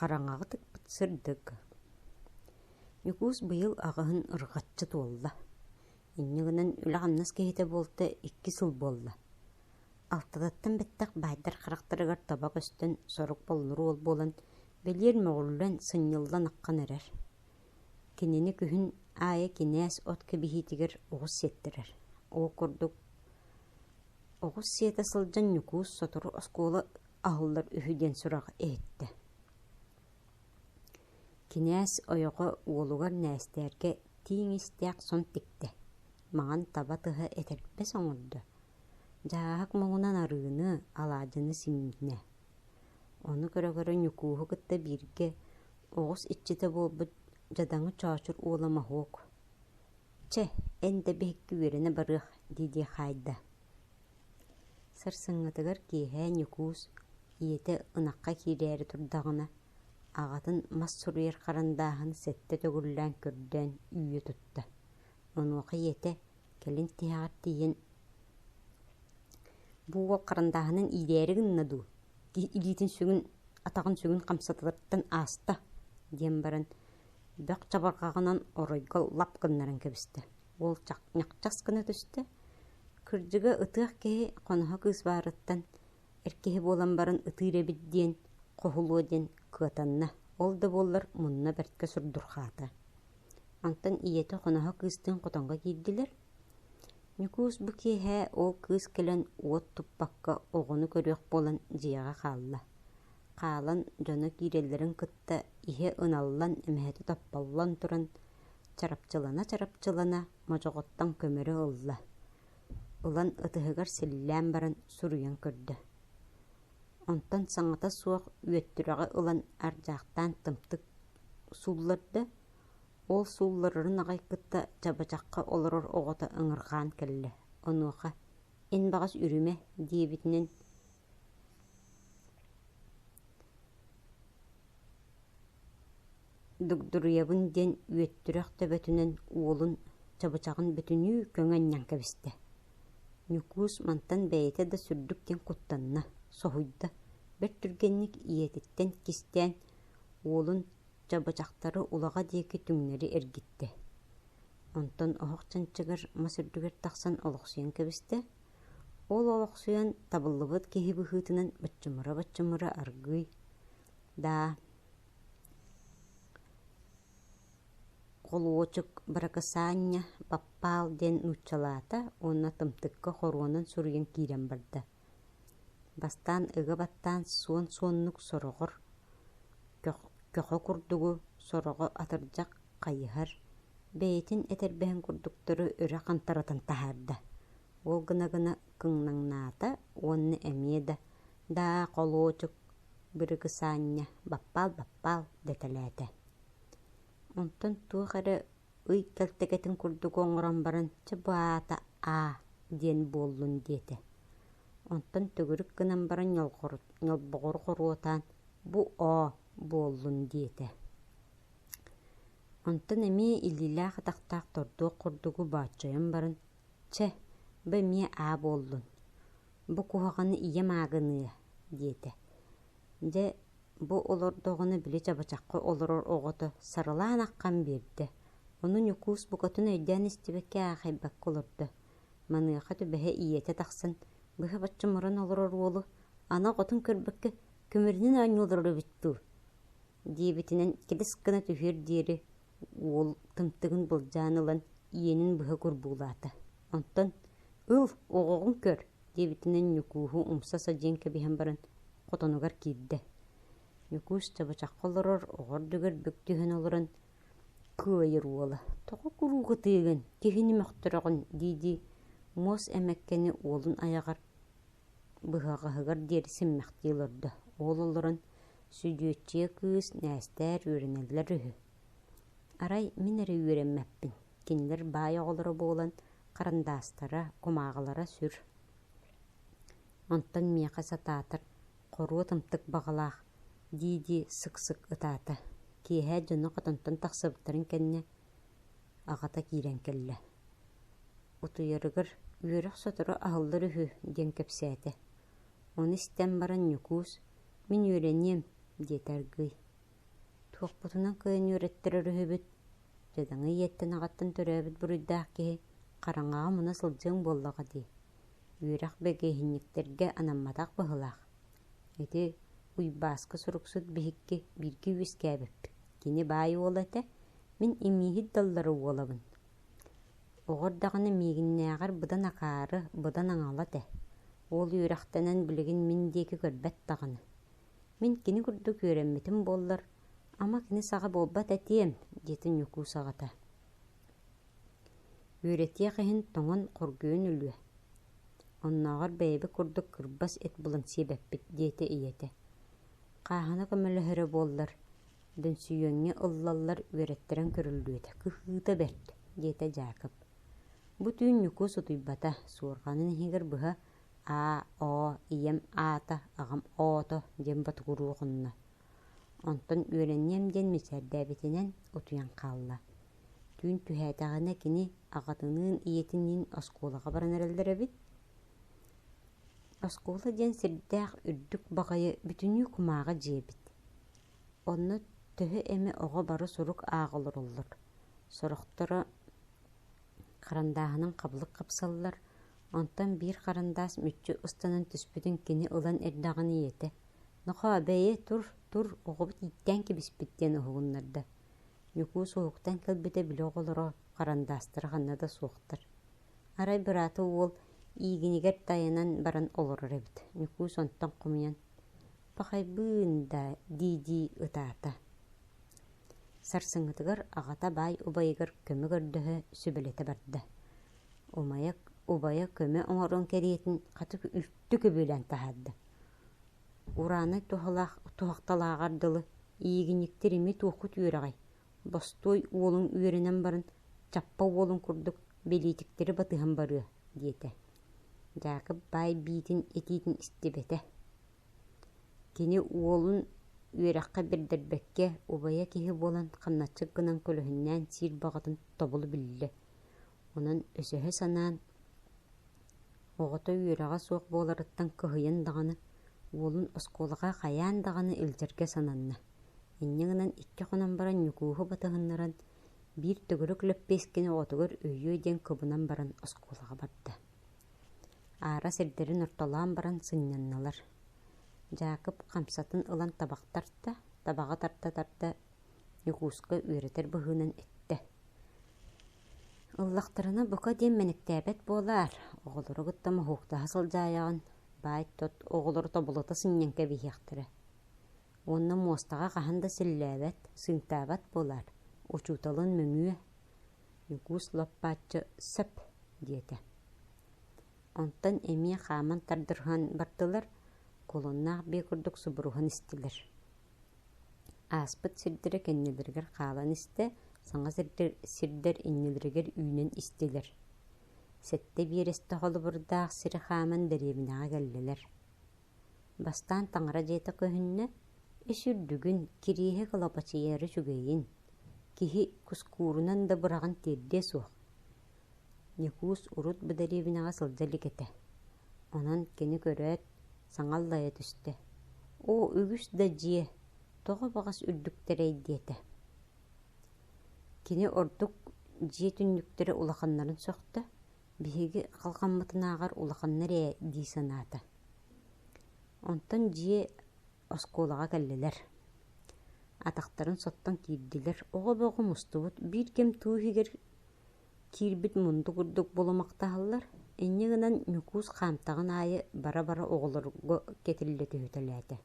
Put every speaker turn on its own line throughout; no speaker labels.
Қараңағы тыкпыт сырдык. Нүкус быйыл ағығын ырғатчы туолла. Иннігінен үлағаннас кейте болты 2 сыл болла. Алтадаттан беттақ байдар қарақтарығар табақ өстен сорық болныру ол болан, белер мәғыллан сынйылдан аққан әрер. Кенені күхін айы кенәс от кебихитігер оғыз сеттерер. О көрдік. Оғыз сеті сылжан нүкус сотыры осколы ағылдар үхіден сұрақ әйтті. Кенәс ойығы олуғар нәстерге тиң істяқ сон тікті. Маған таба тұғы әтерпе соңырды. Жағақ мұғынан арыны алажыны симіне. Оны көрі нүкуғы күтті бірге оғыз итчеті болбыд жадаңы чашыр олама хоқ. Че, әнді бәккі верені барық деді қайды. Сырсыңғытығыр кейхә нүкус иеті ұнаққа кейрәрі тұрдағына ағатын мас сұруер қарандағын сәтті төгірлән көрден үйе тұтты. Онуақы еті кәлін тияғат дейін бұл қарандағының идерігін наду. Илетін сүгін, атағын сүгін қамсатылырттан аста дем барын бәқ чабарғағынан оройгал лап қыннарын кәбісті. Ол ñақчас қыны түсті. Күрдігі ұтық кеге қоныға кыз барыттан әркеге болан барын ұтыйры бидден қоғылу ден кытанна. Ол да болар мұнна бәртке сүрдұрхаты. Антан иеті қоныға кызтын қотанға кейділер. Нүкус бұ кейхә ол кыз келен уот тұппаққа оғыны көрек болан жияға қалла. Қалан жоны кейрелерін кытта ihe ыналлан әмәті таппаллан тұран чарапчылана мажоғыттан көмірі ылла. Улан ытығығар селлән баран сұруян көрді. Онтан саңата суақ үйеттіріға ылан аржақтан тымтық сулларды. Ол сулларырын ағай кытта жабачаққа олырыр оғыта ыңырған кәлі. Онуақа ен бағас үріме дейбітінен дүгдүріябын ден үйеттіріқ төбетінен уолын жабачағын бүтіні көңәннен кәбісті. Нүкус мантан бәйеті да сүрдіктен құттанна, соғыйда. Бір түргенник иететтен кистен уолын жабачақтары улаға дейкі түңнері әргітті. Онтан оғық чанчығыр масырдүгер тақсан олықсуян кәбісті. Ол олықсуян табылыбыд кехі бұхытынан бачымыра аргый. Да қолуочық баракасanya баппал ден нучалата, онна тымтыққа хоруанан сұруян кейрен барды. Бастан ыға баттан суон-суоннық сорығыр. Көқі күрдігі сорығы атыржақ қайығыр. Бәйтін әтербән күрдіктірі үрі қантаратын тахарды. Ол гына-гына кыңнаңната, онны әмеді. Да қолуочық баракасanya баппал дәтәләді. Онтан туғары үй кәлтекетін күрдігі оңыран барын чыбаата а ден болын деді. Онтан түгірік гынан барын елбұғыр құруатан бұ о болын деді. Онтан әме илілі қытақтақ тұрды құрдығы бачайын барын че бі ме а болын. Бұ құғағаны ие мағыны деді. Де бұ олырдығыны біле жабачаққа олырыр оғыты сарылан аққан берді. Оны нүкус бұқатын өйден істебекке ағайбәк олырды. Маныққа түбәе иеті тақсын. Бұға бачымырын олырыр олы. Ана ғотын көрбәкке көмірінен аңы олырыр бітту. Дейбітінен кедіс қына түхер дері ол тымтығын бұлжанылан иенін бұға көр бұлаты. Онтан ұл оғығын көр. Дейбітінен нүкуғы ұмса саден кәбіген барын қотанығар кейді. Нүкус жабачаққа олырыр оғыр дүгір бүктіген олырын көйір олы. Тоғы күруғы тыйген, кехіні мәқтіріғын дейді мос әмәккені олын аяғар бұғағығығар дерісін мәқтейлірді. Ол олырын сүдетче кыз нәстәр өрінелер үхі. Арай мен әрі өренмәппін. Кенілер бай оғылыры болан қарындастары, құмағылары сүр. Онтан меқа сататыр, қору тымтық бағалақ, дейді сық-сық ұтаты. Кейхә жыны қатантан тақсыбыттарын кәнне ағата кейрен кәлі. Утуярығыр үйіріқ сотыры ағылыр үхі ден көпсәті. Оны істен баран нүкус, мен өренем, детаргый. Хуқпутунан кыйын үреттер өрүһүбүт. Жадаңы иеттен ағаттан төрөбүт буруйдаах киһи қараңаға муна сылдьыың буоллаҕа дии. Үөрэх бэгейһинниктерге анамматах быһылаах. Эти уйбааскы суруксут биһикки биирги үискээбиппит. Кини баайы уола этэ, мин имииһит даллары уолабын. Оҕор даҕаны миигиннээҕэр быдан акаары, быдан аҥала тэ. Ол үөрэхтэнэн билигин мин диэки көрбөт даҕаны. Мин кини курдук үөрэммитим буоллар, ама кини саҕа буолбат этиэм, диэтин Ньукуу саҕата. Үөретиэ киһин тоҥон хоргуйун үлүө. Оннооҕор бэйэби курдук кырбас эт булан сиэбэппит диэтэ ийэтэ. Хаһана көмөлөһөрө буоллар, дөнсүйөҥҥэ ыллаллар үөреттерэн көрүллүөтэ. Кыһыыта бэрт, диэтэ Дьаакып. Бу түүн Ньукуу сутуйбата, суорҕанын иһигэр быһа аа, оо, ийэм аата, аҕам оото диэн батыгуруу хунна. Онтон үөрэнниэм диэн мисээрдээбитинэн утуйан хаалла. Түүн түһээтэҕинэ кини аҕатыныын ийэтинниин оскуолаҕа баран эрэллэр эбит. Оскуола диэн сирдээх үрдүк баҕайы бүтүнүү кумааҕа дьиэбит. Онно төһө эми оҕо бары сурук ааҕолоруллар. Сорохторо харандааһынан хаблык хапсаллар. Онтон биир харандаас мүччү ыстанан түспүтүн кини ылан эрдэҕин ийэтэ. Нохо, бэйэ, тур, оҕобут ийттээн кибиспит диэн уһугуннарда. Ньукуу суһуктан кэлбитэ били оҕолоро харандаастара ханна да суохтар. Арай бырааты уол иигинигэр тайанан баран олорор эбит. Ньукуу сонтон хумуян: «Пахайбыын да дии ытаата». Сарсыҥҥытыгар аҕата баай убайыгар көмө көрдөһө сүбэлэтэ барда. Убайа көмө оҥорун кэриэтин хатык үфтү көбүлэн таһаадда. Урааны тухахталааҕар дылы иигинниктер ими туоххут үөрэҕэй. Бостой уолуң үөрэнэн барын чаппа уолуң курдук белиитиктери батыһан барыа, диэтэ. Дьаакып баай биитин этиитин истибэтэ. Кини уолун үөрэххэ билдэрбэккэ убайа киһи буолан ханначчык гынан көлөһүннээн сиир баҕатын тобулу биллэ. Онон өсөһө санаан оҕото үөрэҕэ суох буоларыттан кыһыйан даҕаны, уолун оскуолаҕа хайаан даҕаны илдьэргэ сананна. Инньэҥинэн икки хонон баран Ньукууһу батыһыннаран биир төгөрөк лөппиэскини оҕотугар өйүө диэн кыбынан баран оскуолаҕа барда. Аара сирдэрин ортолоон баран сынньанналар. Дьаакып хамсатын ылан табахтарта, табаҕа тарта Ньукууска үөретэр быһыынан этте. Ыллахтарына бука диэн мэниктээбэт буолаар, оҕолоро гыттама хууктаһа сылдьааҕын, баай тот оҕолоро тобулата сынньан кэбиһиэхтэрэ. Уонна муостаҕа хаһан да силлээбэт, сыҥтаабат буолаар, учууталын мөҥүө. Ньукуу лоппааччы «сөп» диэтэ. Онтон эмиэ хааман тардырхан бардылар, колоннаах бии курдук субурухан истилэр. Ааспыт сирдэрэ кэннилэригэр хаалан истэ, саҥа сирдэр иннилэригэр үүнэн истилэр. Сэтте биэрэстэ холубурдаах сири хааман дэриэбинэҕэ кэллэлэр. Бастаан таҥара дьиэтэ көһүннэ, ис үрдүгүн кирииһэ кылапачыйары чугайын, киһи кускуурунан да быраҕан тиэрдэ суох. Ньукуус урут быдариэбинэҕэ сылдьалик этэ. Онон кини көрөөт саҥаллайа түстэ. «О, үгүс да дьиэ, тоҕо баҕас үрдүктэрэй» диэтэ. Кини ордук дьиэ түннүктэрэ улаханнарын сохто, биһиги халҕаммытынааҕар улаханнар ээ дии санаата. Онтон дьиэ оскуолаҕа кэллэлэр. Атахтарын соттон киирдилэр. Оҕо-боҕо мустубут биир кэм тууһигэр киирбит мунду курдук булумактаһаллар. Инньэҥинэн Ньукуус хаамтаҕын аайы бара-бара оҕолорго кетиллэтүһүтэлээтэ.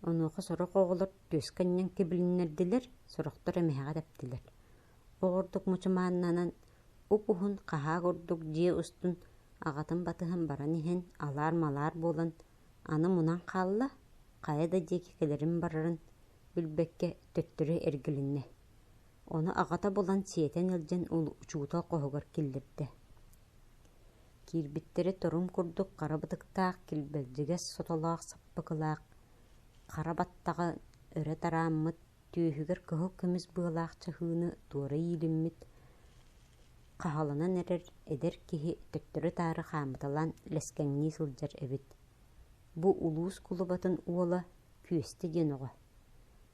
Онуоха сорох оҕолор түөс канньан кибилиннэрдилэр, сорохтор эмиһэҕэ тэптилэр. Оҕордук мучумааннанан упуһун хаһаа курдук дьиэ устун аҕатын батыһан баран иһэн алаар-малаар буолан аны мунан хаалла, хая да диэки кэлэрин барарын билбэккэ төттөрү эргилиннэ. Ону аҕата булан сиэтэн илдьэн учуутал коһугар киллэрдэ. Киирбиттери торум курдук хара бытыктаах килбэлдьигэс сотолоох саппыкылаах, хара баттаҕа өрө тарааммыт түүһүгэр кыһыл көмүс быалаах чаһыыны туора иилиммит хаһаланан эрэр эдэр киһи төттөрү таары хаамыталан лэскэҥнии сылдьар эбит. Бу улуус кулубатын уола күөстэ диэн оҕо.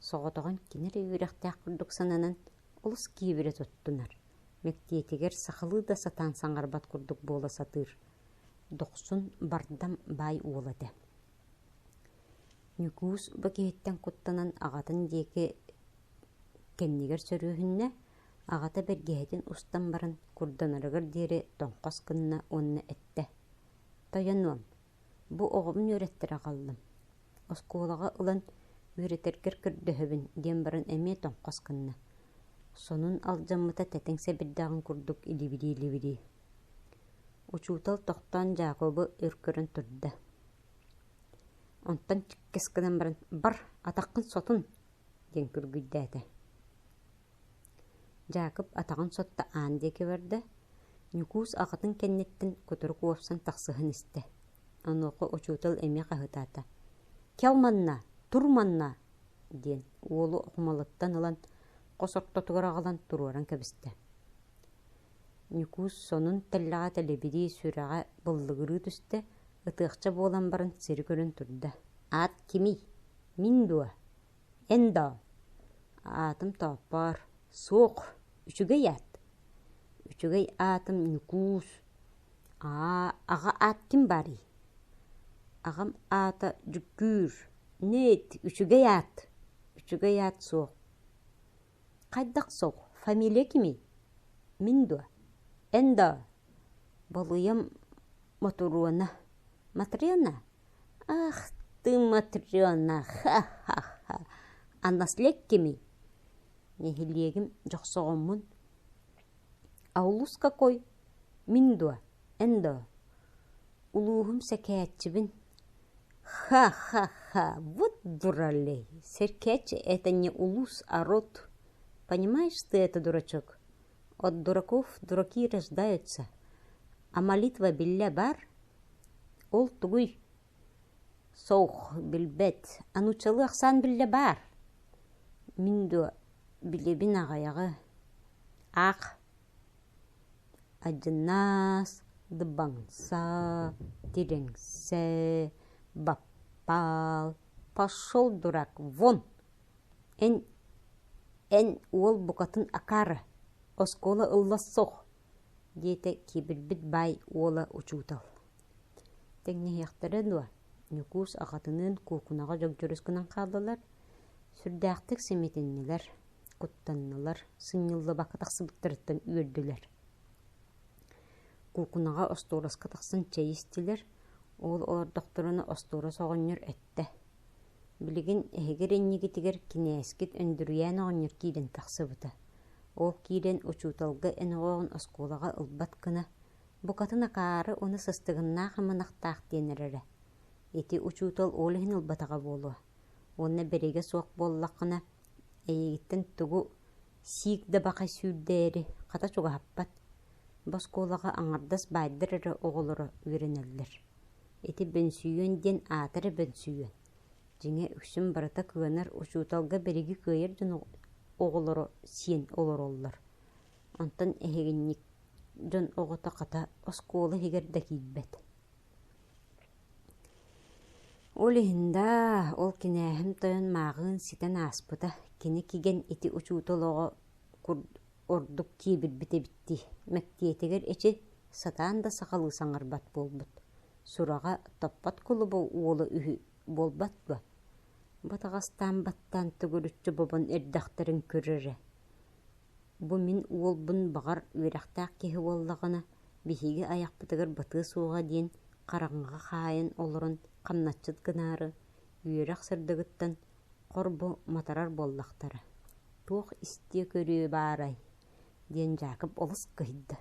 Соғотоған кинер үйрәхтәк күрдік сананан олыс киебіре тоттунар. Мектиетігер сақылы да сатан саңарбат күрдік бола сатыр. Доқсын бардам бай уолады. Нүкуус бакеттен құттанан ағатын деке кеннигер сөрүһүннэ ағата бергеһетин устан барын курданарыгар диэри тоңқос кынна онна этте. Тойонуам, бу оҕомун үөреттире қаллым. Оскуолаға ылан үөретергер кірдөһөбүн диэн барын эмиэ тоңқос кынна. Сонун алжаммыта тэтиңсе биддагын курдук илибири. Учуутал тохтоон Жакобу өркөрөн турда. Онтан чиккескенен барын бар атаққын сотун диэн күргүйдээте. Жакоб атағын сотта аан деке берді. Нүкуус ағатын кеннеттен көтөрүк уопсан тақсыһын исте. Онуоқы учуутал эме қағытата. Келманна, турманна диэн уолу оқумалыттан ылан қосортотугар ағалан туруаран кәбісті. Нүкуус сонун тәллаға тәлебири сүраға бұллығыры түсті, ытыақча болан барын сері көрін турда. Ат кими? Мин дуа. Эндо. Атым таппар. Соқ. Үчүгэй ат. Үчүгэй атым Нүкуус. Аға ат ким бари? Ағам ата жүккүр. Нет, үчүгэй ат. Үчүгэй ат соқ. Қайдақ соқ? Фамилия кими? Мин дуа. Эндо. Болуям Матруона. Матриона? Ах ты, Матриона. Ха-ха-ха. А наслек кими? Нехилегим жоқсоғыммын. Аулус какой? Мин дуа. Эндо. Улуғым сәкәтчібін. Ха-ха-ха. Вот дуралей. Серкетч — это не улус, а род. Понимаешь ты это, дурачок? От дураков дураки рождаются. А молитва билля бар? Ол тугуй. Соух билбет. Анучалы ақсан билля бар. Мин дуа. Билебин ағаяғы. Ақ. Аджынас. Дыбаңса. Тиреңсе. Баппал. Пошел, дурак, вон. Эн уол букатын акары. Оскола ыллас соқ. Дете кибірбіт бай уола учутал. Теңне яқтары дуа. Нүкуус ағатынын кукунаға жок жүріскінен қалдылар. Сүрдәқтік семетіннелер, құттаннылар, сыннылы бақытақсы бұттырыттан үйірділер. Кукунаға остураска тақсын чайыстилер, ол ордоқтырыны остура соғыныр әтті. Білігін әгер әннегетігер кинескет өндірүйән оғыныр кейден тақсы бұты. Ол кейден учуталғы әнігоғын осколаға ұлбат кына. Бұқатын ақары оны сыстығынна қамынақтақ денірірі. Эти учутал олығын ұлбатаға болуы. Онна береге соқ боллақына әйгіттен тұғу сик да бақай сүрдері қата чуға хаппат. Басқолаға аңардас байдырыры оғылыры үйренелілер. Эти бөнсүйен ден атыры бөнсүйен. Жеңе үксін барыта күйенер учуталға береге көйер ден оғылыры сен олар олар. Антын әйгіннік жон оғыта қата осқолы хегерді кейбет. Олихинда ол кинәһим тойон мағын ситен аспыта. Кені киген ити учутолоға ордук кибір бите-битти. Мәктиетігер эчи сатан да сақалы саңарбат болбут. Сураға таппат кулубу уолы үхі болбат ба. Батағастан баттан түгірүтчі бобын эрдақтарын көрірі. Бу мин уолбун бағар үйрақтақ кеһі боллағына бихиге аяқ бітігір баты суға дейін қараңға қайын олырын қамнатчыт гынары, үйерақ сырдығыттан қорбу матарар боллақтары. Туқ исте көрі барай, ден Жакоб олыс күйді.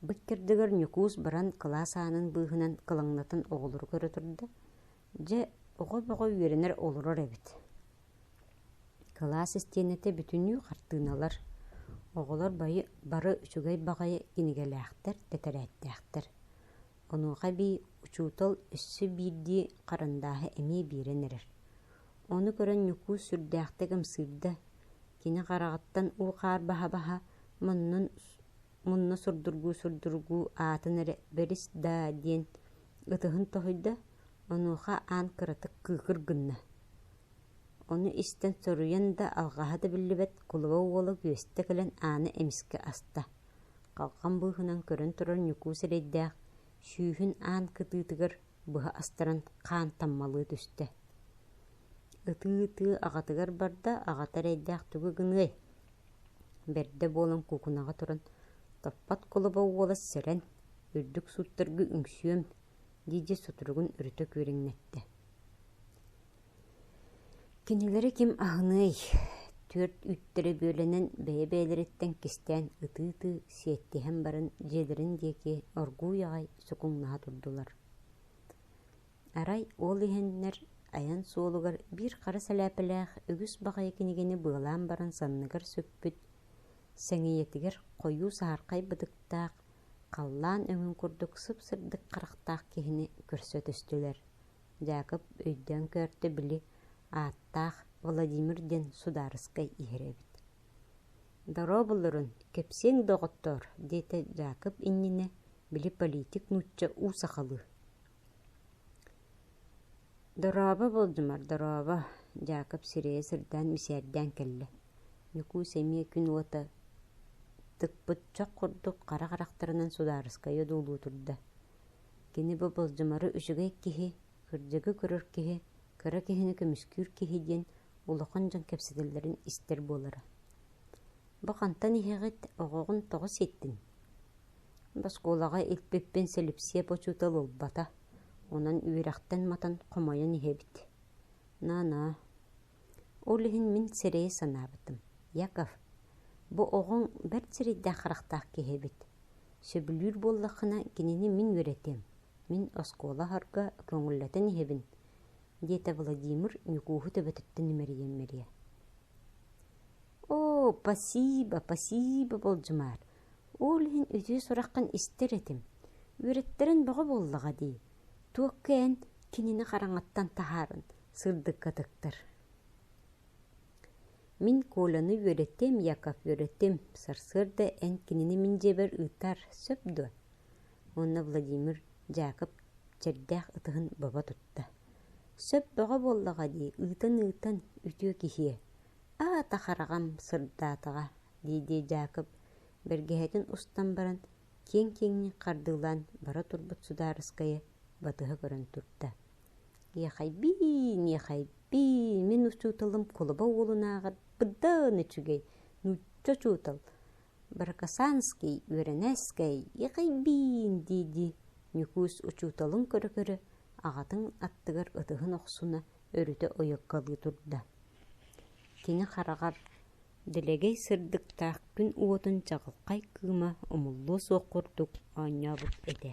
Бүккердігір Нүкуус баран класс анын бұғынан қылыңнатын оғылыр көрі тұрды. Же оғы-бұғы үйерінер олырыр әбіт. Класс істенеті бүтінүй қартыналар. Оғылар байы бары үчігай бағайы кенігеләқтір, тәтәрәттәқтір. Онуға бей учутал үссі бейді қарындағы әме беренерер. Оны көрін Нүкуус сүрдәқтігім сырды. Кені қарағыттан ұқар баха-баха мұнны сүрдіргу атыныры беріс да ден ұтығын тоғыды. Онуға ан кыратық күйгір гынна. Onu isten soruyan da alğaha billibet kuluba uola güöste kelen aаны emiske asta. Qalqan bıhınan körün turan nyuku sereydäq, şүүhün aан kıtıtıgır bıha astaran qaan tammalığı tüste. Itı ağatıgar barda ağatar eydäq tügü gınıy. Berde bolan kukunağa turan tappat kuluba uola seren, ürdük suuttargı üngsüöm, diye soturugun ürütö körüngnetti. Kinileri kim ahınıy, tört üttere bölenen beye-beyleretten kisten ıtı siyettehen barın jelerin deki orgu yağay sokunnaha turdular. Aray ol ihenler ayan soğulugar bir qara saläpelääx ögüs baxaya kinigeni bığılan baran sanныгар söppüt, sengiyetiger koyu saharqay bıdıktaq, qallaan öngün kurduk sıp-sırdık qaraqtaq kihini körsötöstüler. Jakob öйдөн körtö bili aattaq Vladimir den Sudarskay iherебит. Daro bulurun, kepsең доҕоттор, dete Jakob innine bili politik nutça uusaqalı. Daraba bolcumar, daraba, Jakob sireye sırdan miserdän kelle. Nuku semiye gün ota tıkpıt çok kurduk qara qaraqtarынан Sudarskaya dolu turda. Kini bu bolcumarı üçüge kihi, kırjıgı körür kihi, kara kihini kömüskür kihi den ulaqan jan kepsedillerin ister bolara. Bu qantan ihegit oğoğun toğus ettin. Baskolağa ilpeppen selipsiye poçutal olbata. Onan üyraktan matan qomayan ihebit. Na. Olihin min sereye sanabıtım. Yakov, bu oğun bir sereyde qaraqtaq kehebit. Söbülür bollaqına kinini min öğretem. Min oskola harga köngülleten ihebin. Diyete Vladimir nyukuhu töbetütten nimeriye. O, pasiba bolcumar. Olihin ötüye soraqқан ister etim. Öğretlerin bağı bollağa dey. Tuokkeen kinini qarаңаттан taharın, sırdık katıktır. Min kolanı öğrettim, Yakov öğrettim. Sarsırda en kinini min jeber ıtar, söpdü. Onna Vladimir Jakob çerdäq ıtıhın baba tuttu. Söp bağa bollağa dey, ıtan ütüye kihiye. Taharagam sırdatığa, deydi Jakob. Bergehetin ustan baran, ken qardılan bara turbut Sudarskaya batıha görün turda. Yaxay bin, men uçutalım kuluba oğlunağır, bıddan içügey, nutça çutal. Barkasanskay, öğreneskay, yaxay bin, deydi. Nükus uçutalım körü, ağatın attıgar ıtıhın oqsuna örüte oyakkalı turda. Kini qaraqar, dilegey sırdıktaq gün uotun çağılqay kıma umullu soqurduk oynabıp ede.